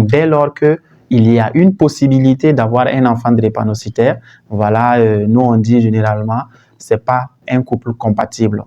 Dès lors qu'il y a une possibilité d'avoir un enfant drépanocytaire, voilà, nous on dit généralement, c'est pas un couple compatible.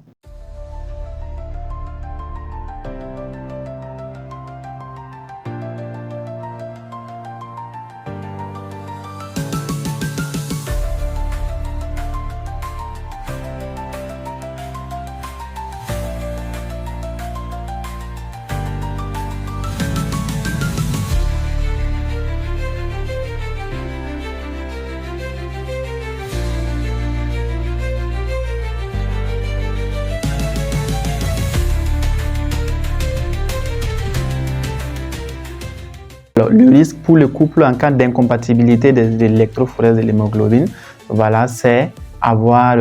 Alors, le risque pour le couple en cas d'incompatibilité de l'électrophorèse de l'hémoglobine, voilà, c'est avoir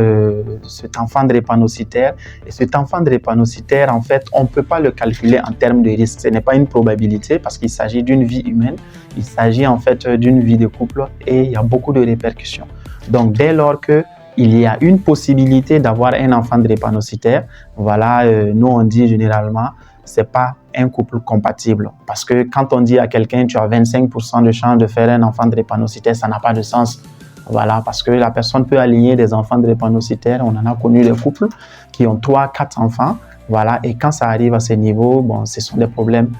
cet enfant drépanocytaire. Et cet enfant drépanocytaire, en fait, on ne peut pas le calculer en termes de risque. Ce n'est pas une probabilité parce qu'il s'agit d'une vie humaine. Il s'agit en fait d'une vie de couple et il y a beaucoup de répercussions. Donc, dès lors qu'il y a une possibilité d'avoir un enfant drépanocytaire, voilà, nous on dit généralement, c'est pas un couple compatible. Parce que quand on dit à quelqu'un tu as 25% de chance de faire un enfant drépanocytaire, ça n'a pas de sens. Voilà, parce que la personne peut aligner des enfants drépanocytaires. On en a connu des couples qui ont 3-4 enfants. Voilà, et quand ça arrive à ce niveau, bon, ce sont des problèmes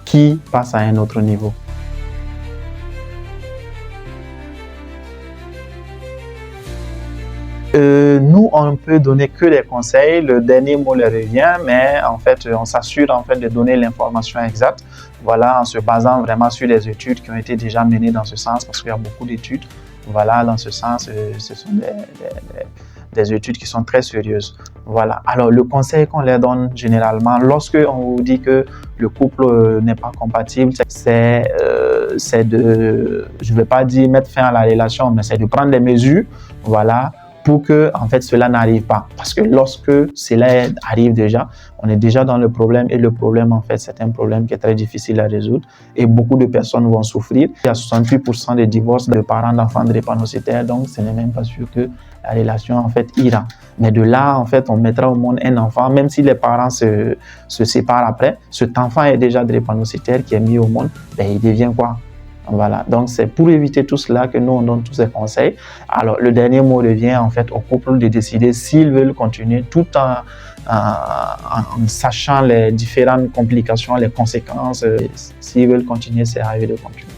qui passent à un autre niveau. Nous, on ne peut donner que des conseils. Le dernier mot leur revient, mais en fait, on s'assure en fait de donner l'information exacte. Voilà, en se basant vraiment sur les études qui ont été déjà menées dans ce sens, parce qu'il y a beaucoup d'études. Voilà, dans ce sens, ce sont des études qui sont très sérieuses. Voilà. Alors, le conseil qu'on leur donne généralement, lorsque on vous dit que le couple n'est pas compatible, c'est de, je ne vais pas dire mettre fin à la relation, mais c'est de prendre des mesures, voilà, pour que en fait cela n'arrive pas. Parce que lorsque cela arrive déjà, on est déjà dans le problème et le problème en fait c'est un problème qui est très difficile à résoudre et beaucoup de personnes vont souffrir. Il y a 68% de divorces de parents d'enfants drépanocytaires, donc ce n'est même pas sûr que la relation en fait ira. Mais de là en fait on mettra au monde un enfant, même si les parents se séparent après, cet enfant est déjà drépanocytaire qui est mis au monde, ben, il devient quoi? Voilà, donc c'est pour éviter tout cela que nous on donne tous ces conseils. Alors le dernier mot revient en fait au couple de décider s'ils veulent continuer tout en sachant les différentes complications, les conséquences. S'ils veulent continuer, c'est à eux de continuer.